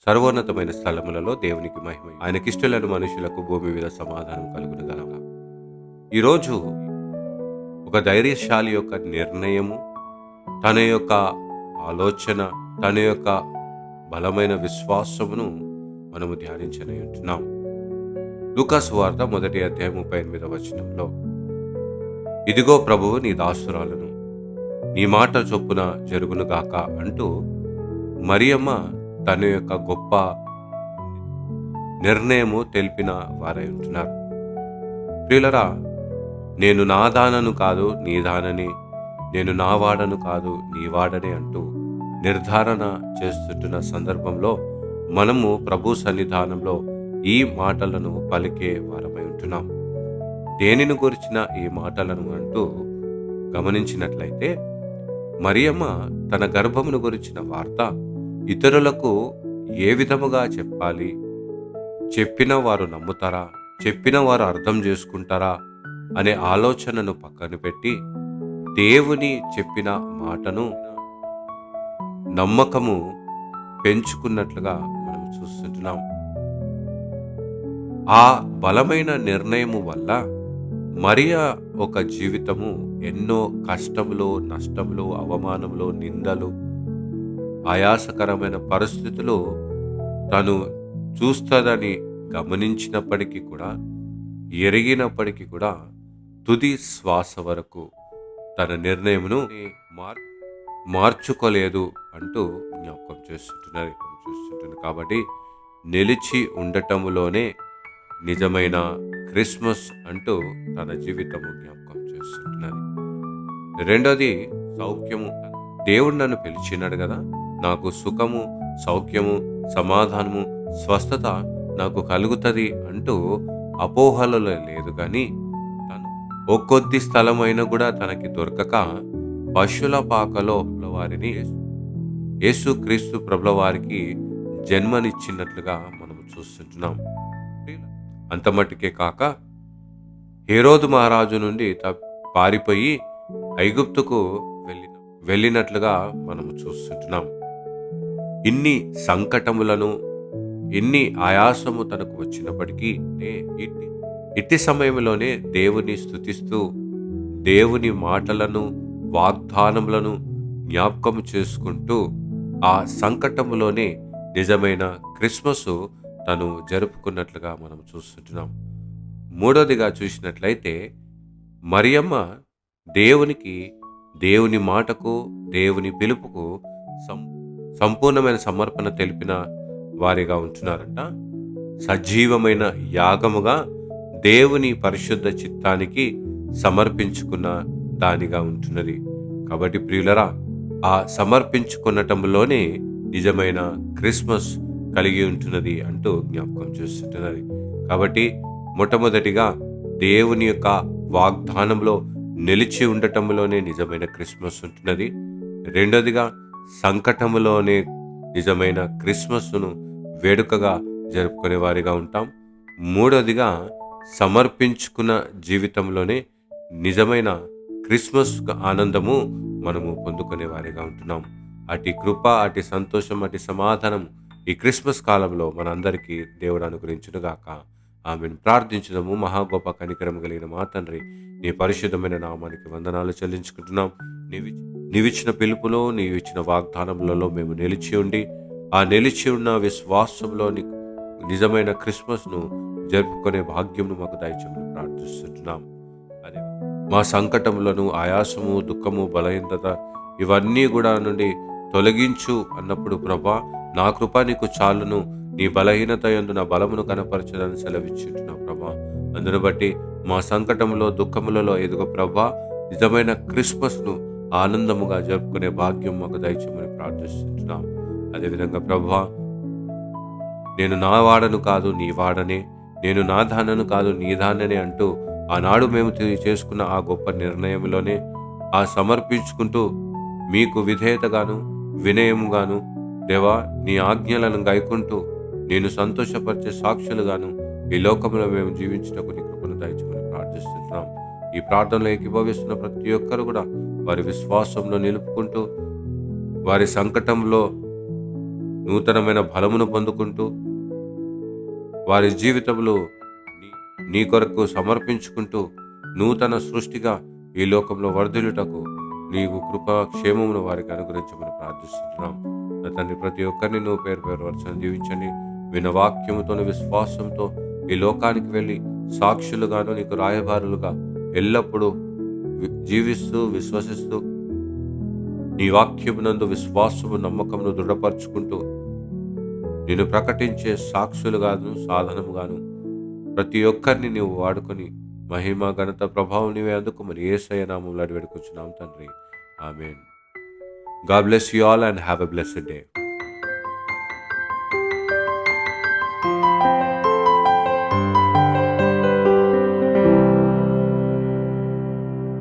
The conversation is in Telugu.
సర్వోన్నతమైన స్థలములలో దేవునికి మహిమ, ఆయనకిష్టలను మనుషులకు భూమి మీద సమాధానం కలుగునుగాక. ఈరోజు ఒక ధైర్యశాలి యొక్క నిర్ణయము, తన యొక్క ఆలోచన, తన యొక్క బలమైన విశ్వాసమును మనము ధ్యానించనే ఉంటున్నాం. లూకా సువార్త 1వ అధ్యాయం 38వ వచనంలో, ఇదిగో ప్రభువు నీ దాసురాలను, నీ మాట చొప్పున జరుగునుగాక అంటూ మరియమ్మ తన యొక్క గొప్ప నిర్ణయము తెలిపిన వారై ఉంటున్నారు. ప్రియులరా, నేను నా దానను కాదు నీ దానని, నేను నా వాడను కాదు నీ వాడని అంటూ నిర్ధారణ చేస్తున్న సందర్భంలో మనము ప్రభు సన్నిధానంలో ఈ మాటలను పలికే వారమై ఉంటున్నాం. దేనిని గురించిన ఈ మాటలను అంటూ గమనించినట్లయితే, మరియమ్మ తన గర్భమును గురించిన వార్త ఇతరులకు ఏ విధముగా చెప్పాలి, చెప్పిన వారు నమ్ముతారా, చెప్పిన వారు అర్థం చేసుకుంటారా అనే ఆలోచనను పక్కన పెట్టి దేవుని చెప్పిన మాటను నమ్మకము పెంచుకున్నట్లుగా మనం చూస్తుంటున్నాం. ఆ బలమైన నిర్ణయము వల్ల మరియా ఒక జీవితము ఎన్నో కష్టములు, నష్టములు, అవమానములు, నిందలు, ఆయాసకరమైన పరిస్థితులు తను చూస్తుందని గమనించినప్పటికీ కూడా, ఎరిగినప్పటికీ కూడా తుది శ్వాస వరకు తన నిర్ణయమును మార్చుకోలేదు అంటూ జ్ఞాపకం చేస్తుంటున్నారు. కాబట్టి నిలిచి ఉండటములోనే నిజమైన క్రిస్మస్ అంటూ తన జీవితము జ్ఞాపకం చేస్తుంటున్నది. రెండోది సౌఖ్యము. దేవుడు నన్ను పిలిచినాడు కదా, నాకు సుఖము, సౌఖ్యము, సమాధానము, స్వస్థత నాకు కలుగుతుంది అంటూ అపోహలలో లేదు. కానీ తను ఒక్కొద్ది స్థలమైనా కూడా తనకి దొరకక పశువుల పాకలో వారిని యేసుక్రీస్తు ప్రభుల వారికి జన్మనిచ్చినట్లుగా మనము చూస్తుంటున్నాం. అంతమట్టుకే కాక హేరోదు మహారాజు నుండి పారిపోయి ఐగుప్తుకు వెళ్ళినట్లుగా మనము చూస్తుంటున్నాం. ఇన్ని సంకటములను, ఇన్ని ఆయాసము తనకు వచ్చినప్పటికీ ఇట్టి సమయంలోనే దేవుని స్తుతిస్తూ, దేవుని మాటలను, వాగ్దానములను జ్ఞాపకం చేసుకుంటూ ఆ సంకటములోనే నిజమైన క్రిస్మస్ తను జరుపుకున్నట్లుగా మనం చూస్తుంటున్నాం. మూడోదిగా చూసినట్లయితే, మరియమ్మ దేవుని మాటకు, దేవుని పిలుపుకు సంపూర్ణమైన సమర్పణ తెలిపిన వారిగా ఉంటున్నారంట. సజీవమైన యాగముగా దేవుని పరిశుద్ధ చిత్తానికి సమర్పించుకున్న దానిగా ఉంటున్నది. కాబట్టి ప్రియులరా, ఆ సమర్పించుకున్నటంలోనే నిజమైన క్రిస్మస్ కలిగి ఉంటున్నది అంటూ జ్ఞాపకం చేస్తుంటున్నది. కాబట్టి మొట్టమొదటిగా దేవుని యొక్క వాగ్దానంలో నిలిచి ఉండటంలోనే నిజమైన క్రిస్మస్ ఉంటున్నది. రెండోదిగా సంకటములోనే నిజమైన క్రిస్మస్ను వేడుకగా జరుపుకునే వారిగా ఉంటాం. మూడోదిగా సమర్పించుకున్న జీవితంలోనే నిజమైన క్రిస్మస్ ఆనందము మనము పొందుకునే వారిగా ఉంటున్నాం. అటు కృప, అటు సంతోషం, అటు సమాధానం ఈ క్రిస్మస్ కాలంలో మనందరికీ దేవుడు అనుగ్రహించునుగాక. ఆమెను ప్రార్థించుదాము. మహాగొప్ప కనికరం కలిగిన మా తండ్రి, నీ పరిశుద్ధమైన నామానికి వందనాలు చెల్లించుకుంటున్నాం. నీవిచ్చిన పిలుపులో, నీవిచ్చిన వాగ్దానములలో మేము నిలిచి ఉండి, ఆ నిలిచి ఉన్న విశ్వాసంలో నిజమైన క్రిస్మస్ను జరుపుకునే భాగ్యంను మాకు దయచేయమని ప్రార్థిస్తున్నాం. అదే మా సంకటములను, ఆయాసము, దుఃఖము, బలహీనత ఇవన్నీ కూడా నుండి తొలగించు అన్నప్పుడు, ప్రభా నా కృప నీకు చాలును, నీ బలహీనత యందు నా బలమును కనపరచదని సెలవిచ్చుంటున్నావు ప్రభా. అందును బట్టి మా సంకటములో, దుఃఖములలో ఎదుగో ప్రభా, నిజమైన క్రిస్మస్ను ఆనందముగా జరుపుకునే భాగ్యం మాకు దయచేయమని ప్రార్థిస్తున్నాం. అదేవిధంగా ప్రభా, నేను నా వాడను కాదు నీ వాడనే, నేను నా దానను కాదు నీ దాననే అంటూ ఆనాడు మేము చేసుకున్న ఆ గొప్ప నిర్ణయంలోనే ఆ సమర్పించుకుంటూ మీకు విధేయతగాను, వినయముగాను, దేవా, నీ ఆజ్ఞలను గైకుంటూ నేను సంతోషపరిచే సాక్షులుగాను ఈ లోకంలో మేము జీవించుటకు నీ కృపను దయచేయమని ప్రార్థిస్తున్నాం. ఈ ప్రార్థనలో ఏకీభవిస్తున్న ప్రతి ఒక్కరు కూడా వారి విశ్వాసంలో నిలుపుకుంటూ, వారి సంకటంలో నూతనమైన బలమును పొందుకుంటూ, వారి జీవితంలో నీ కొరకు సమర్పించుకుంటూ నూతన సృష్టిగా ఈ లోకంలో వర్ధిల్లుటకు నీవు కృపా క్షేమమును వారికి అనుగ్రహించమని ప్రార్థిస్తున్నాం. నా తండ్రి, ప్రతి ఒక్కరిని నువ్వు పేరు పేరు వరుసను దీవించండి. విన్న వాక్యముతో విశ్వాసంతో ఈ లోకానికి వెళ్ళి సాక్షులుగాను నీకు రాయబారులుగా ఎల్లప్పుడూ జీవిస్తూ విశ్వసిస్తూ నీ వాక్యమునందు విశ్వాసము నమ్మకమును దృఢపరుచుకుంటూ నేను ప్రకటించే సాక్షులుగాను సాధనముగాను ప్రతి ఒక్కరిని నీవు వాడుకొని మహిమ ఘనత ప్రభావం నీవే అందుకోమని యేసయ్య నామములో అడిగి వేడుకొంచున్నాం తండ్రి. Amen. God bless you all and have a blessed day.